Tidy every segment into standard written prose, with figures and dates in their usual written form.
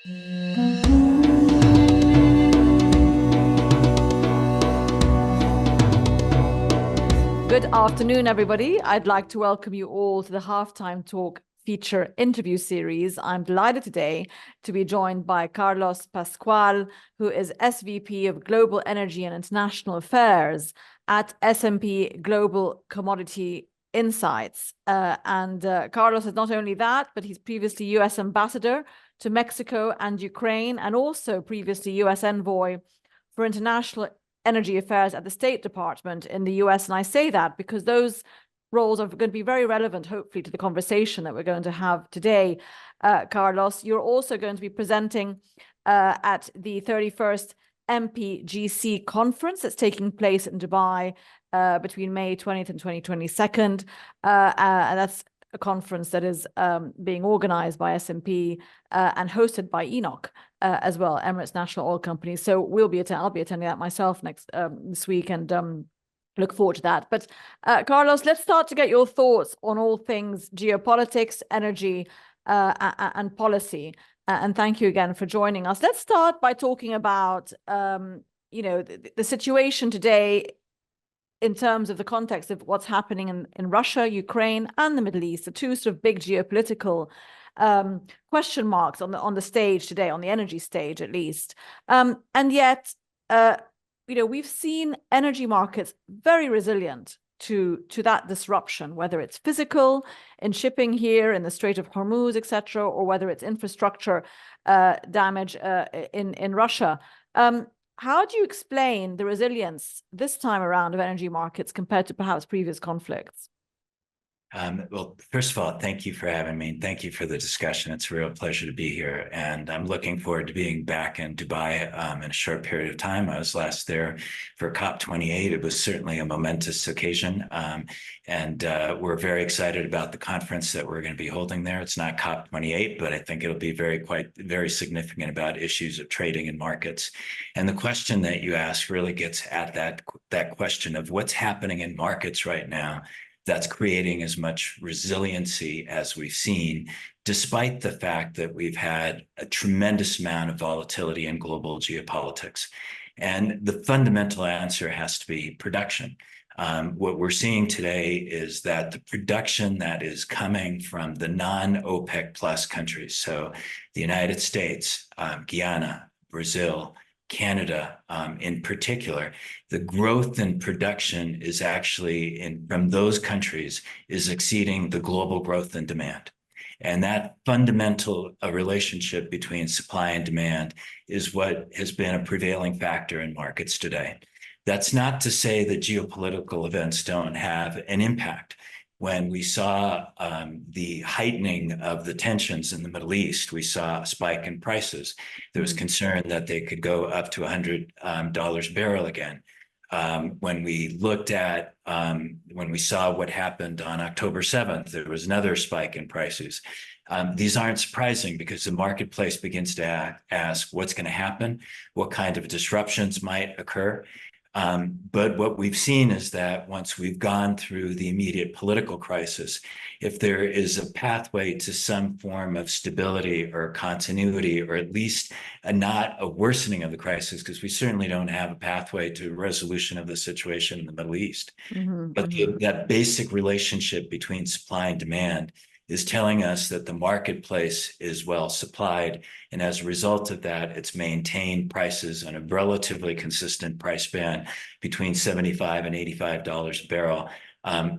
Good afternoon, everybody. I'd like to welcome you all to the Halftime Talk feature interview series. I'm delighted today to be joined by Carlos Pascual, who is SVP of Global Energy and International Affairs at S&P Global Commodity Insights. Carlos is not only that, but he's previously US Ambassador to Mexico and Ukraine, and also previously US Envoy for International Energy Affairs at the State Department in the US. And I say that because those roles are going to be very relevant, hopefully, to the conversation that we're going to have today. Carlos, you're also going to be presenting at the 31st MPGC conference that's taking place in Dubai between May 20th and 22nd. And that's a conference that is being organized by S&P and hosted by Enoch as well, Emirates National Oil Company. So I'll be attending that myself this week, and look forward to that. But Carlos, let's start to get your thoughts on all things geopolitics, energy, and policy. And thank you again for joining us. Let's start by talking about the situation today in terms of the context of what's happening in Russia, Ukraine, and the Middle East, the two sort of big geopolitical question marks on the stage today, on the energy stage at least. And yet, we've seen energy markets very resilient to that disruption, whether it's physical in shipping here in the Strait of Hormuz, etc., or whether it's infrastructure damage in Russia. How do you explain the resilience this time around of energy markets compared to perhaps previous conflicts? Well, first of all, thank you for having me. And thank you for the discussion. It's a real pleasure to be here. And I'm looking forward to being back in Dubai in a short period of time. I was last there for COP28. It was certainly a momentous occasion. And we're very excited about the conference that we're going to be holding there. It's not COP28, but I think it'll be very significant about issues of trading and markets. And the question that you ask really gets at that question of what's happening in markets right now that's creating as much resiliency as we've seen, despite the fact that we've had a tremendous amount of volatility in global geopolitics. And the fundamental answer has to be production. What we're seeing today is that the production that is coming from the non-OPEC plus countries, so the United States, Guyana, Brazil, Canada in particular, the growth in production is actually from those countries is exceeding the global growth in demand. And that fundamental relationship between supply and demand is what has been a prevailing factor in markets today. That's not to say that geopolitical events don't have an impact. When we saw the heightening of the tensions in the Middle East, we saw a spike in prices. There was concern that they could go up to $100 a barrel again. When we saw what happened on October 7th, there was another spike in prices. These aren't surprising because the marketplace begins to ask what's going to happen, what kind of disruptions might occur. But what we've seen is that once we've gone through the immediate political crisis, if there is a pathway to some form of stability or continuity, or at least not a worsening of the crisis, because we certainly don't have a pathway to resolution of the situation in the Middle East. But that basic relationship between supply and demand is telling us that the marketplace is well supplied. And as a result of that, it's maintained prices on a relatively consistent price band between $75 and $85 a barrel.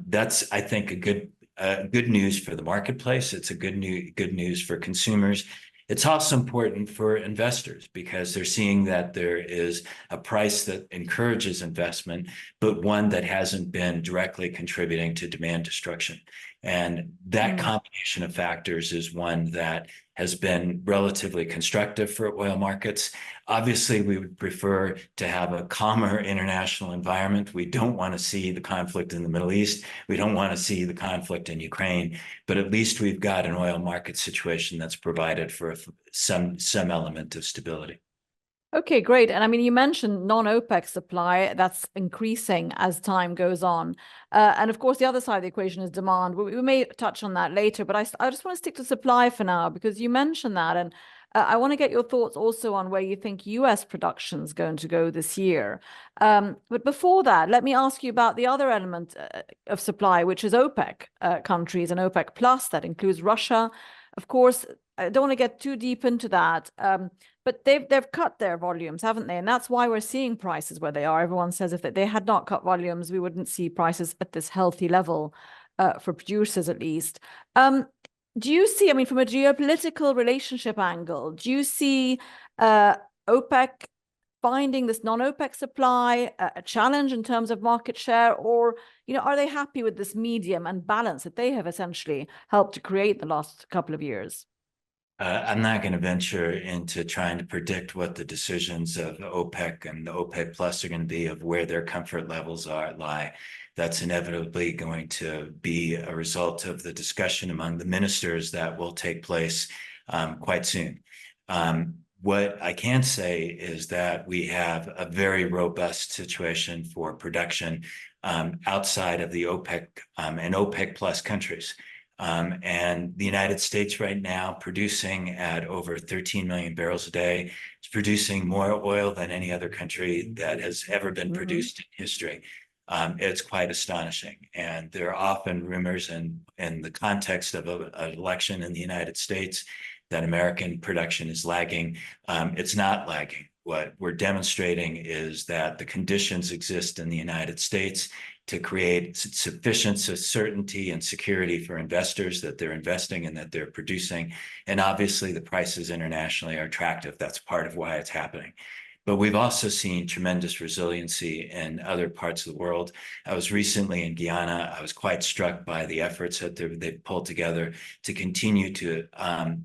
That's, I think, a good news for the marketplace. It's a good news for consumers. It's also important for investors because they're seeing that there is a price that encourages investment, but one that hasn't been directly contributing to demand destruction. And that combination of factors is one that has been relatively constructive for oil markets. Obviously, we would prefer to have a calmer international environment. We don't want to see the conflict in the Middle East. We don't want to see the conflict in Ukraine, but at least we've got an oil market situation that's provided for some element of stability. Okay, great. And I mean, you mentioned non-OPEC supply that's increasing as time goes on. And of course, the other side of the equation is demand. We may touch on that later, but I just want to stick to supply for now because you mentioned that. And I want to get your thoughts also on where you think US production is going to go this year. But before that, let me ask you about the other element of supply, which is OPEC countries and OPEC Plus. That includes Russia. Of course, I don't want to get too deep into that, but they've cut their volumes, haven't they? And that's why we're seeing prices where they are. Everyone says if they had not cut volumes, we wouldn't see prices at this healthy level for producers, at least. Do you see, I mean, from a geopolitical relationship angle, do you see OPEC finding this non-OPEC supply a challenge in terms of market share, or are they happy with this medium and balance that they have essentially helped to create the last couple of years? I'm not going to venture into trying to predict what the decisions of OPEC and the OPEC Plus are going to be, of where their comfort levels lie. That's inevitably going to be a result of the discussion among the ministers that will take place quite soon. What I can say is that we have a very robust situation for production outside of the OPEC and OPEC Plus countries. And the United States right now, producing at over 13 million barrels a day, is producing more oil than any other country that has ever been produced in history. It's quite astonishing. And there are often rumors in the context of an election in the United States that American production is lagging. It's not lagging. What we're demonstrating is that the conditions exist in the United States to create sufficient certainty and security for investors that they're investing and that they're producing. And obviously the prices internationally are attractive. That's part of why it's happening. But we've also seen tremendous resiliency in other parts of the world. I was recently in Guyana. I was quite struck by the efforts that they've pulled together to continue to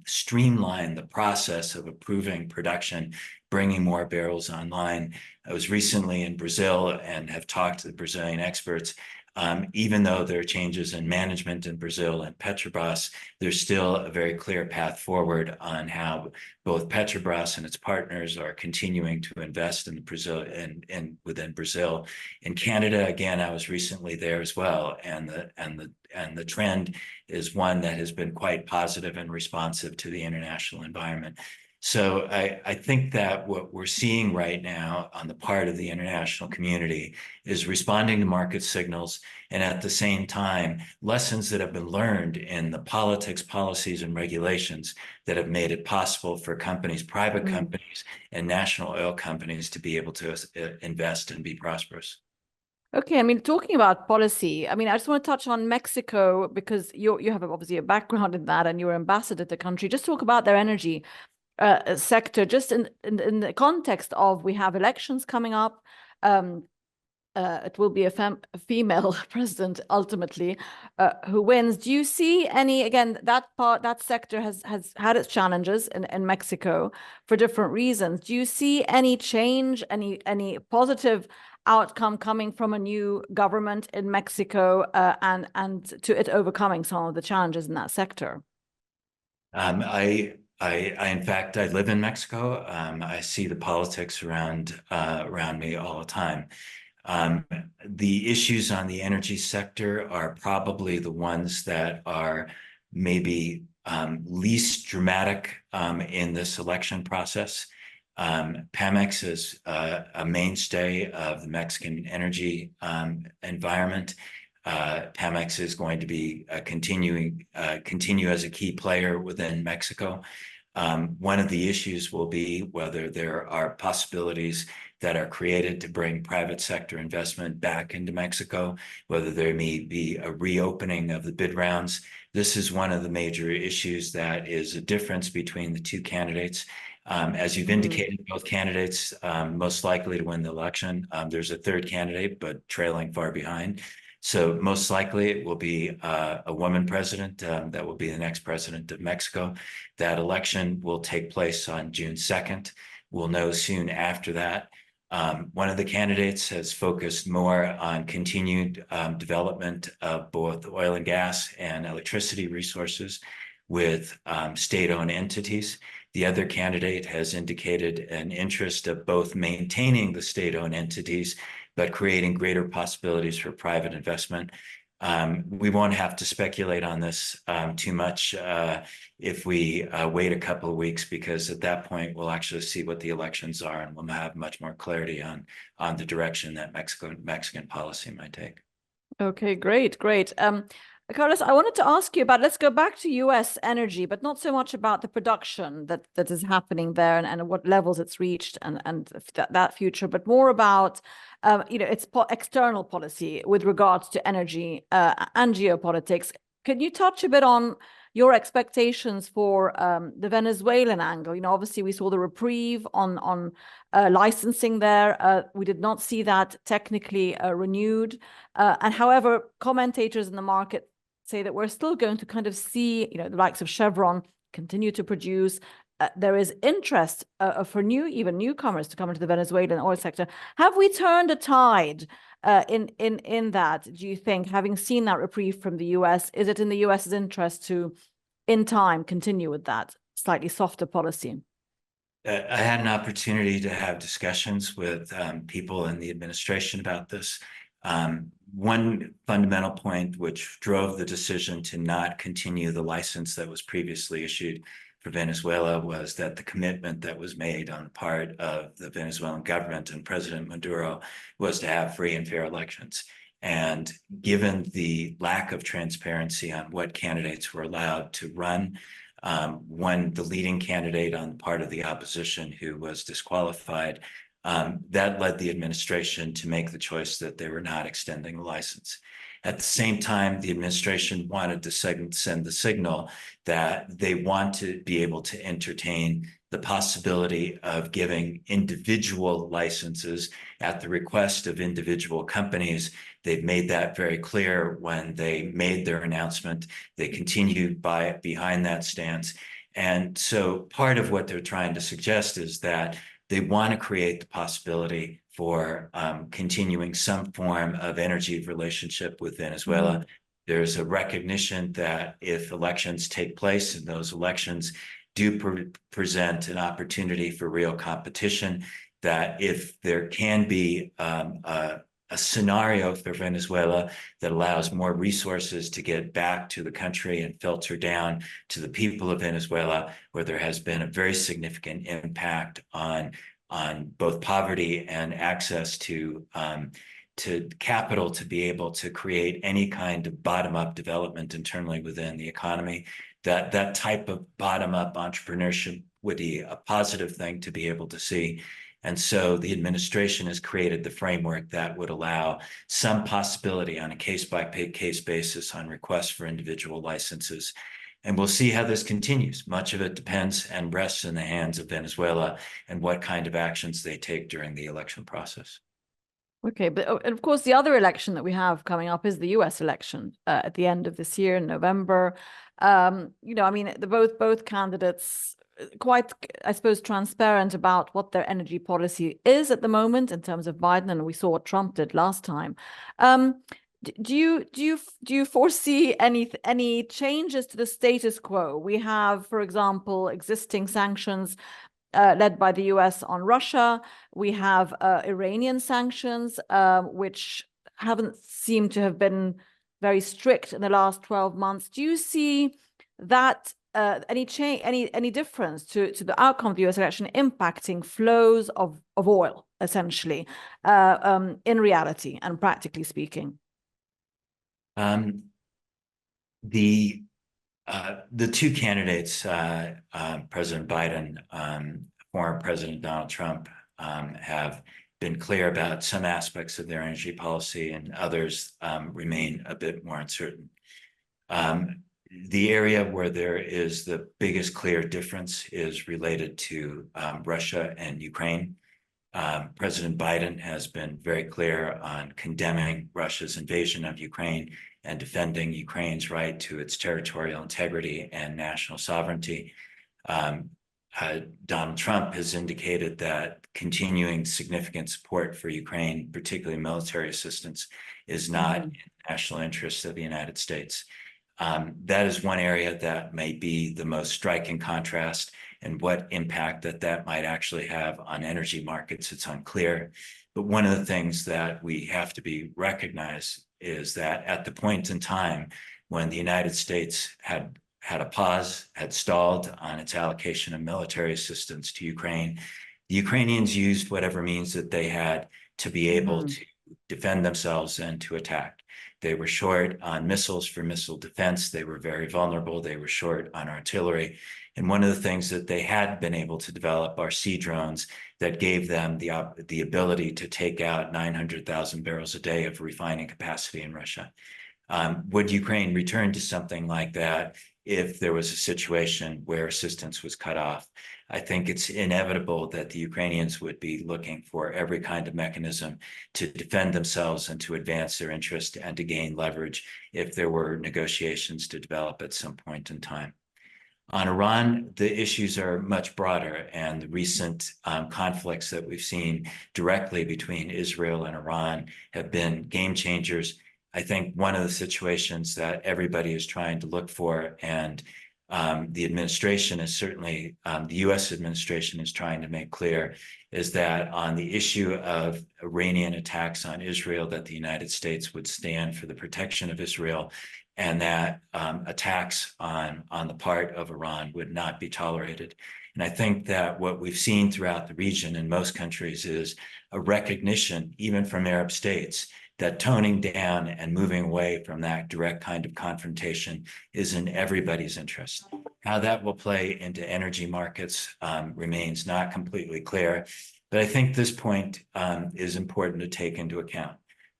streamline the process of approving production, bringing more barrels online. I was recently in Brazil and have talked to the Brazilian experts. Even though there are changes in management in Brazil and Petrobras, there's still a very clear path forward on how both Petrobras and its partners are continuing to invest in Brazil and within Brazil. In Canada, again, I was recently there as well, and the trend is one that has been quite positive and responsive to the international environment. So I think that what we're seeing right now on the part of the international community is responding to market signals, and at the same time, lessons that have been learned in the politics, policies, and regulations that have made it possible for companies, private companies, and national oil companies to be able to invest and be prosperous. Okay, I mean, talking about policy, I mean, I just want to touch on Mexico because you have obviously a background in that and you're ambassador to the country. Just talk about their energy sector, just in the context of we have elections coming up. It will be a female president ultimately who wins. Do you see any, again, that sector has had its challenges in Mexico for different reasons. Do you see any change, any positive outcome coming from a new government in Mexico and to it overcoming some of the challenges in that sector? In fact, I live in Mexico. I see the politics around me all the time. The issues on the energy sector are probably the ones that are maybe least dramatic in this election process. Pemex is a mainstay of the Mexican energy environment. Pemex is going to be continue as a key player within Mexico. One of the issues will be whether there are possibilities that are created to bring private sector investment back into Mexico, whether there may be a reopening of the bid rounds. This is one of the major issues that is a difference between the two candidates. As you've indicated, both candidates most likely to win the election. There's a third candidate, but trailing far behind. So most likely it will be a woman president that will be the next president of Mexico. That election will take place on June 2nd. We'll know soon after that. One of the candidates has focused more on continued development of both oil and gas and electricity resources with state-owned entities. The other candidate has indicated an interest of both maintaining the state-owned entities, but creating greater possibilities for private investment. We won't have to speculate on this too much if we wait a couple of weeks, because at that point we'll actually see what the elections are, and we'll have much more clarity on the direction that Mexican policy might take. Okay, great. Carlos, I wanted to ask you about, let's go back to US energy, but not so much about the production that is happening there and what levels it's reached and that future, but more about its external policy with regards to energy and geopolitics. Can you touch a bit on your expectations for the Venezuelan angle? Obviously we saw the reprieve on licensing there. We did not see that technically renewed. And however, commentators in the market say that we're still going to kind of see, the likes of Chevron continue to produce. There is interest for even newcomers to come into the Venezuelan oil sector. Have we turned a tide in that? Do you think, having seen that reprieve from the US, is it in the US's interest to, in time, continue with that slightly softer policy? I had an opportunity to have discussions with people in the administration about this. One fundamental point which drove the decision to not continue the license that was previously issued for Venezuela was that the commitment that was made on the part of the Venezuelan government and President Maduro was to have free and fair elections. And given the lack of transparency on what candidates were allowed to run, when the leading candidate on the part of the opposition who was disqualified, that led the administration to make the choice that they were not extending the license. At the same time, the administration wanted to send the signal that they want to be able to entertain the possibility of giving individual licenses at the request of individual companies. They've made that very clear when they made their announcement. They continued behind that stance. And so part of what they're trying to suggest is that they want to create the possibility for continuing some form of energy relationship with Venezuela. Mm-hmm. There's a recognition that if elections take place and those elections do present an opportunity for real competition, that if there can be a scenario for Venezuela that allows more resources to get back to the country and filter down to the people of Venezuela, where there has been a very significant impact on both poverty and access to capital to be able to create any kind of bottom-up development internally within the economy, that type of bottom-up entrepreneurship would be a positive thing to be able to see. And so the administration has created the framework that would allow some possibility on a case-by-case basis on requests for individual licenses. And we'll see how this continues. Much of it depends and rests in the hands of Venezuela and what kind of actions they take during the election process. Okay, but of course, the other election that we have coming up is the US election at the end of this year in November. Both candidates quite, I suppose, transparent about what their energy policy is at the moment in terms of Biden, and we saw what Trump did last time. Do you foresee any changes to the status quo? We have, for example, existing sanctions led by the US on Russia. We have Iranian sanctions, which haven't seemed to have been very strict in the last 12 months. Do you see that any difference to the outcome of the US election impacting flows of oil, essentially, in reality and practically speaking? The two candidates, President Biden, former President Donald Trump, have been clear about some aspects of their energy policy, and others remain a bit more uncertain. The area where there is the biggest clear difference is related to Russia and Ukraine. President Biden has been very clear on condemning Russia's invasion of Ukraine and defending Ukraine's right to its territorial integrity and national sovereignty. Donald Trump has indicated that continuing significant support for Ukraine, particularly military assistance, is not in the national interest of the United States. That is one area that may be the most striking contrast, and what impact that might actually have on energy markets, it's unclear. But one of the things that we have to be recognized is that at the point in time when the United States had a pause, had stalled on its allocation of military assistance to Ukraine, the Ukrainians used whatever means that they had to be able to defend themselves and to attack. They were short on missiles for missile defense. They were very vulnerable. They were short on artillery. And one of the things that they had been able to develop are sea drones that gave them the ability to take out 900,000 barrels a day of refining capacity in Russia. Would Ukraine return to something like that if there was a situation where assistance was cut off? I think it's inevitable that the Ukrainians would be looking for every kind of mechanism to defend themselves and to advance their interest and to gain leverage if there were negotiations to develop at some point in time. On Iran, the issues are much broader, and the recent conflicts that we've seen directly between Israel and Iran have been game changers. I think one of the situations that everybody is trying to look for, and the administration is certainly, the US administration is trying to make clear, is that on the issue of Iranian attacks on Israel, that the United States would stand for the protection of Israel, and that attacks on the part of Iran would not be tolerated. And I think that what we've seen throughout the region in most countries is a recognition, even from Arab states, that toning down and moving away from that direct kind of confrontation is in everybody's interest. How that will play into energy markets remains not completely clear, but I think this point is important to take into account.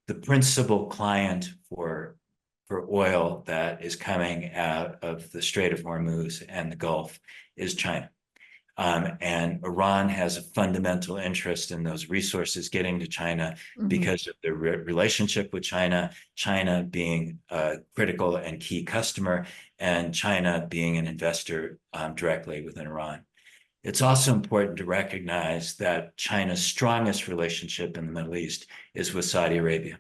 The principal client for oil that is coming out of the Strait of Hormuz and the Gulf is China. And Iran has a fundamental interest in those resources getting to China because of their relationship with China, China being a critical and key customer, and China being an investor directly within Iran. It's also important to recognize that China's strongest relationship in the Middle East is with Saudi Arabia,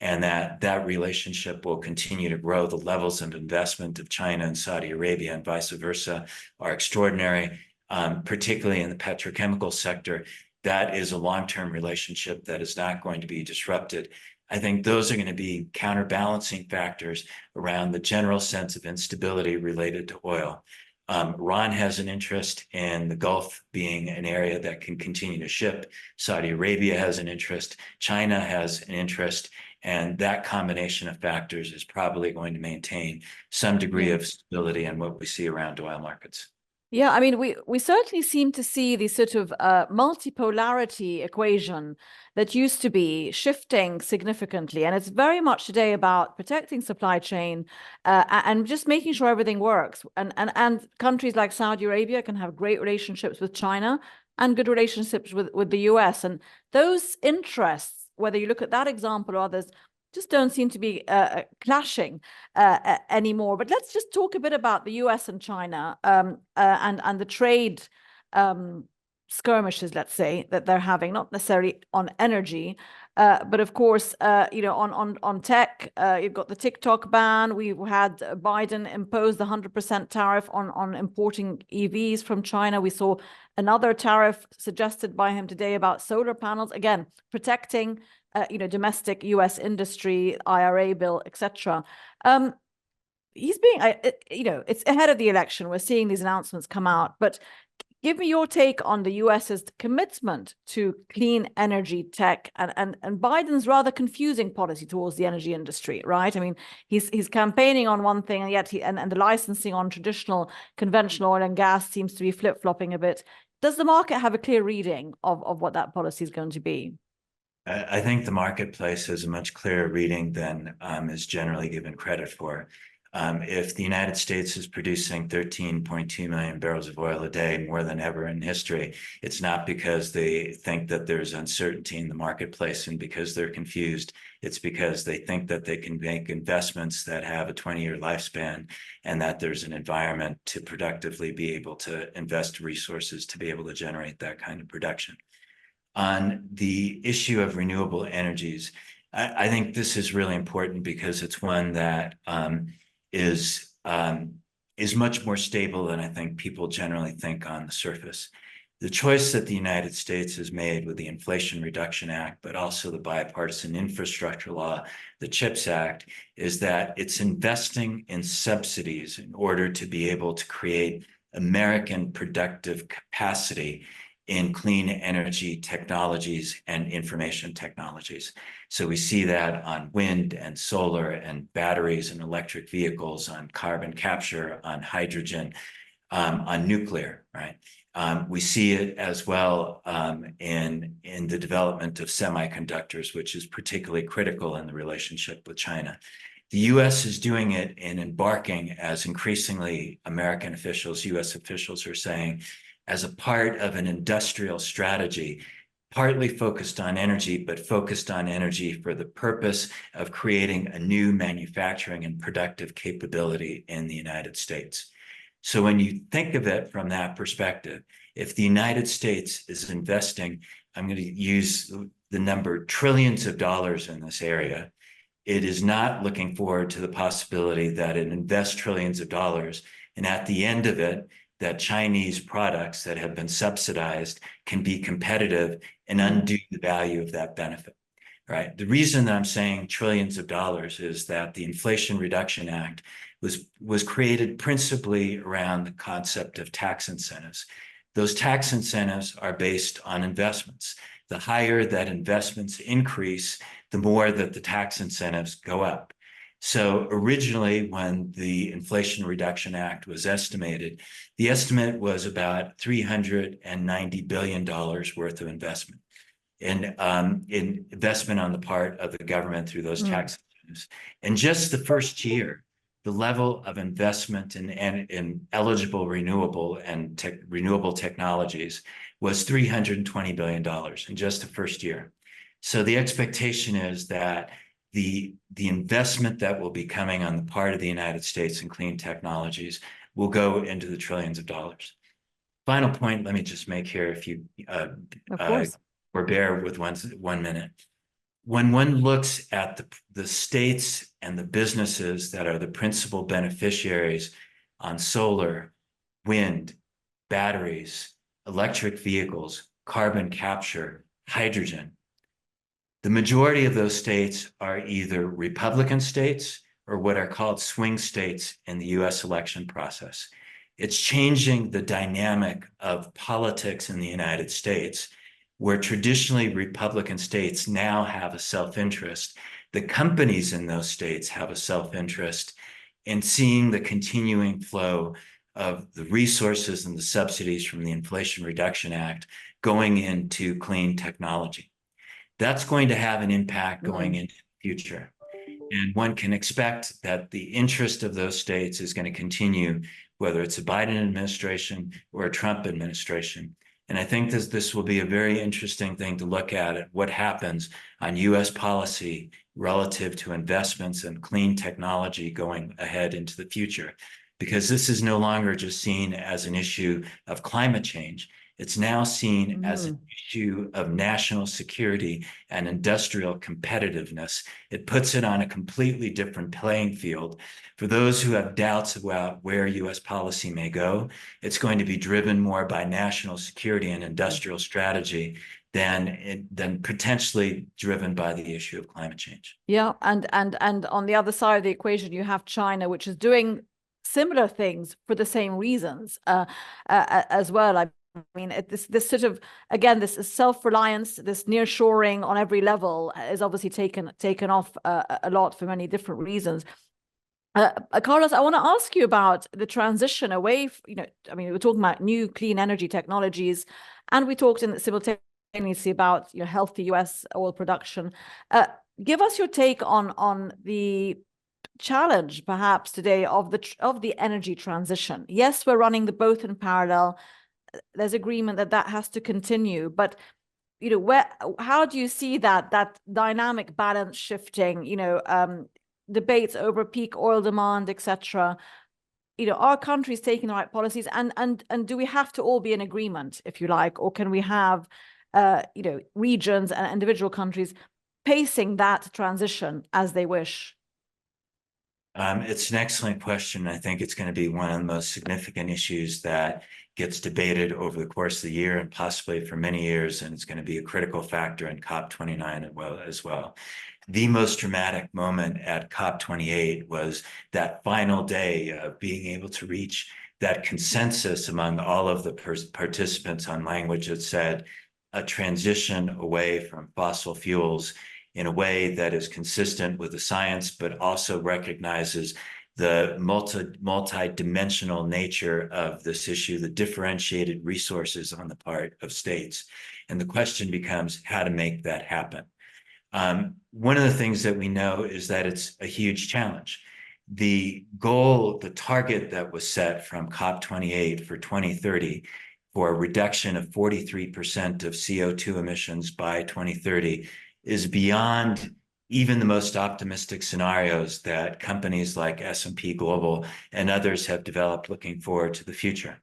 and that relationship will continue to grow. The levels of investment of China and Saudi Arabia and vice versa are extraordinary, particularly in the petrochemical sector. That is a long-term relationship that is not going to be disrupted. I think those are going to be counterbalancing factors around the general sense of instability related to oil. Iran has an interest in the Gulf being an area that can continue to ship. Saudi Arabia has an interest. China has an interest. And that combination of factors is probably going to maintain some degree of stability in what we see around oil markets. Yeah, I mean, we certainly seem to see the sort of multipolarity equation that used to be shifting significantly. And it's very much today about protecting supply chain and just making sure everything works. And countries like Saudi Arabia can have great relationships with China and good relationships with the US. And those interests, whether you look at that example or others, just don't seem to be clashing anymore. But let's just talk a bit about the US and China and the trade skirmishes, let's say, that they're having, not necessarily on energy, but of course, on tech. You've got the TikTok ban. We had Biden impose the 100% tariff on importing EVs from China. We saw another tariff suggested by him today about solar panels, again, protecting domestic US industry, IRA bill, etc. He's being, it's ahead of the election. We're seeing these announcements come out, but give me your take on the US's commitment to clean energy tech and Biden's rather confusing policy towards the energy industry, right? I mean, he's campaigning on one thing, and yet and the licensing on traditional conventional oil and gas seems to be flip-flopping a bit. Does the market have a clear reading of what that policy is going to be? I think the marketplace has a much clearer reading than is generally given credit for. If the United States is producing 13.2 million barrels of oil a day, more than ever in history, it's not because they think that there's uncertainty in the marketplace and because they're confused. It's because they think that they can make investments that have a 20-year lifespan and that there's an environment to productively be able to invest resources to be able to generate that kind of production. On the issue of renewable energies, I think this is really important because it's one that is much more stable than I think people generally think on the surface. The choice that the United States has made with the Inflation Reduction Act, but also the bipartisan infrastructure law, the CHIPS Act, is that it's investing in subsidies in order to be able to create American productive capacity in clean energy technologies and information technologies. So we see that on wind and solar and batteries and electric vehicles, on carbon capture, on hydrogen, on nuclear, right? We see it as well in the development of semiconductors, which is particularly critical in the relationship with China. The US is doing it in embarking, as increasingly American officials, US officials are saying, as a part of an industrial strategy, partly focused on energy, but focused on energy for the purpose of creating a new manufacturing and productive capability in the United States. So when you think of it from that perspective, if the United States is investing, I'm going to use the number trillions of dollars in this area, it is not looking forward to the possibility that it invests trillions of dollars, and at the end of it, that Chinese products that have been subsidized can be competitive and undo the value of that benefit, right? The reason that I'm saying trillions of dollars is that the Inflation Reduction Act was created principally around the concept of tax incentives. Those tax incentives are based on investments. The higher that investments increase, the more that the tax incentives go up. So originally, when the Inflation Reduction Act was estimated, the estimate was about $390 billion worth of investment in investment on the part of the government through those tax incentives. In just the first year, the level of investment in eligible renewable and renewable technologies was $320 billion in just the first year. So the expectation is that the investment that will be coming on the part of the United States in clean technologies will go into the trillions of dollars. Final point, let me just make here, if you or bear with 1 minute. When one looks at the states and the businesses that are the principal beneficiaries on solar, wind, batteries, electric vehicles, carbon capture, hydrogen, the majority of those states are either Republican states or what are called swing states in the US election process. It's changing the dynamic of politics in the United States, where traditionally Republican states now have a self-interest. The companies in those states have a self-interest in seeing the continuing flow of the resources and the subsidies from the Inflation Reduction Act going into clean technology. That's going to have an impact going into the future. And one can expect that the interest of those states is going to continue, whether it's a Biden administration or a Trump administration. And I think this will be a very interesting thing to look at what happens on US policy relative to investments in clean technology going ahead into the future, because this is no longer just seen as an issue of climate change. It's now seen as an issue of national security and industrial competitiveness. It puts it on a completely different playing field. For those who have doubts about where US policy may go, it's going to be driven more by national security and industrial strategy than potentially driven by the issue of climate change. Yeah, and on the other side of the equation, you have China, which is doing similar things for the same reasons as well. I mean, this sort of, again, this self-reliance, this nearshoring on every level is obviously taken off a lot for many different reasons. Carlos, I want to ask you about the transition away. I mean, we're talking about new clean energy technologies, and we talked simultaneously about healthy US oil production. Give us your take on the challenge, perhaps today, of the energy transition. Yes, we're running both in parallel. There's agreement that has to continue, but how do you see that dynamic balance shifting? Debates over peak oil demand, etc. Are countries taking the right policies, and do we have to all be in agreement, if you like, or can we have regions and individual countries pacing that transition as they wish? It's an excellent question. I think it's going to be one of the most significant issues that gets debated over the course of the year and possibly for many years, and it's going to be a critical factor in COP29 as well. The most dramatic moment at COP28 was that final day of being able to reach that consensus among all of the participants on language that said a transition away from fossil fuels in a way that is consistent with the science, but also recognizes the multi-dimensional nature of this issue, the differentiated resources on the part of states. And the question becomes how to make that happen. One of the things that we know is that it's a huge challenge. The goal, the target that was set from COP28 for 2030 for a reduction of 43% of CO2 emissions by 2030 is beyond even the most optimistic scenarios that companies like S&P Global and others have developed looking forward to the future.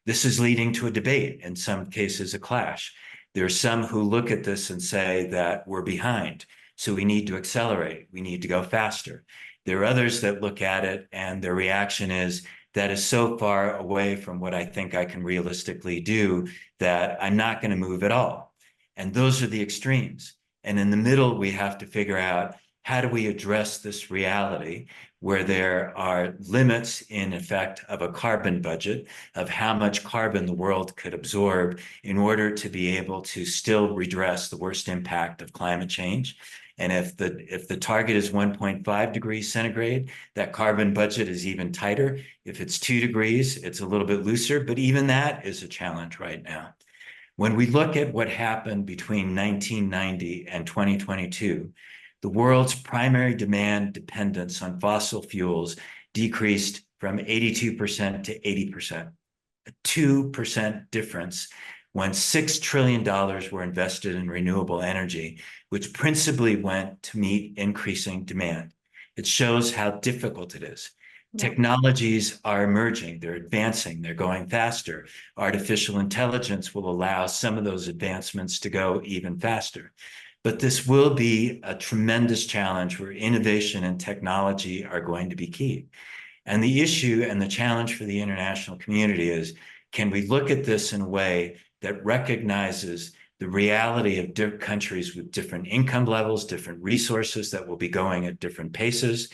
This is leading to a debate, in some cases a clash. There are some who look at this and say that we're behind, so we need to accelerate, we need to go faster. There are others that look at it and their reaction is, that is so far away from what I think I can realistically do that I'm not going to move at all. And those are the extremes. And in the middle, we have to figure out how do we address this reality where there are limits in effect of a carbon budget of how much carbon the world could absorb in order to be able to still redress the worst impact of climate change. And if the target is 1.5 degrees centigrade, that carbon budget is even tighter. If it's 2 degrees, it's a little bit looser, but even that is a challenge right now. When we look at what happened between 1990 and 2022, the world's primary demand dependence on fossil fuels decreased from 82% to 80%, a 2% difference when $6 trillion were invested in renewable energy, which principally went to meet increasing demand. It shows how difficult it is. Technologies are emerging, they're advancing, they're going faster. Artificial intelligence will allow some of those advancements to go even faster. But this will be a tremendous challenge where innovation and technology are going to be key. And the issue and the challenge for the international community is, can we look at this in a way that recognizes the reality of different countries with different income levels, different resources that will be going at different paces,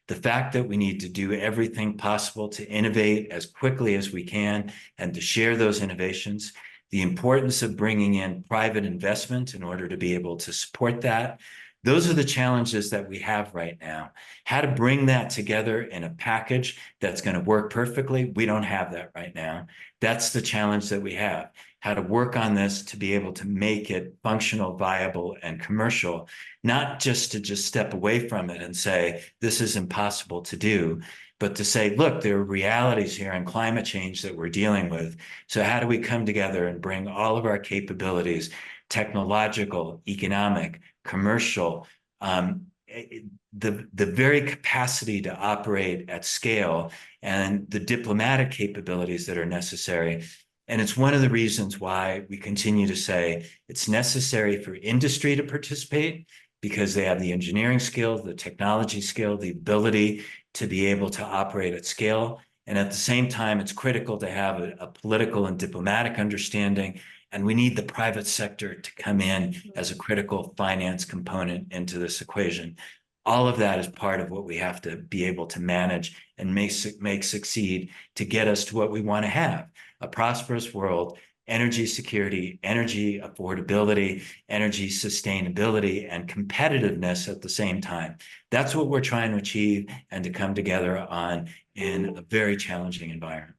the fact that we need to do everything possible to innovate as quickly as we can and to share those innovations, the importance of bringing in private investment in order to be able to support that. Those are the challenges that we have right now. How to bring that together in a package that's going to work perfectly, we don't have that right now. That's the challenge that we have. How to work on this to be able to make it functional, viable, and commercial, not just to step away from it and say, this is impossible to do, but to say, look, there are realities here in climate change that we're dealing with. So how do we come together and bring all of our capabilities, technological, economic, commercial, the very capacity to operate at scale and the diplomatic capabilities that are necessary. And it's one of the reasons why we continue to say it's necessary for industry to participate, because they have the engineering skill, the technology skill, the ability to be able to operate at scale. And at the same time, it's critical to have a political and diplomatic understanding. And we need the private sector to come in as a critical finance component into this equation. All of that is part of what we have to be able to manage and make succeed to get us to what we want to have: a prosperous world, energy security, energy affordability, energy sustainability, and competitiveness at the same time. That's what we're trying to achieve and to come together on in a very challenging environment.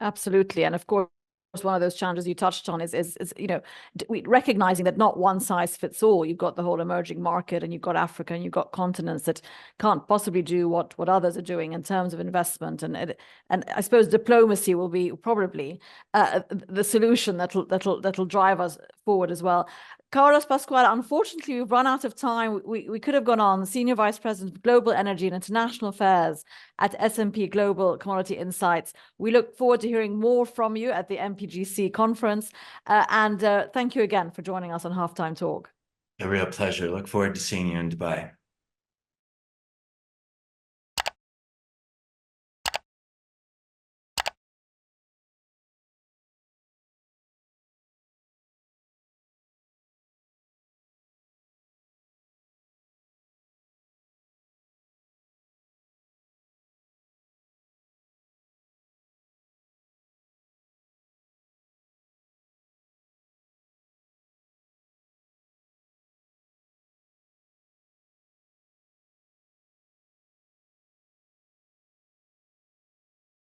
Absolutely. And of course, one of those challenges you touched on is recognizing that not one size fits all. You've got the whole emerging market, and you've got Africa, and you've got continents that can't possibly do what others are doing in terms of investment. And I suppose diplomacy will be probably the solution that'll drive us forward as well. Carlos Pascual, unfortunately, we've run out of time. We could have gone on. Senior Vice President of Global Energy and International Affairs at S&P Global Commodity Insights. We look forward to hearing more from you at the MPGC conference. And thank you again for joining us on Halftime Talk. A real pleasure. Look forward to seeing you in Dubai.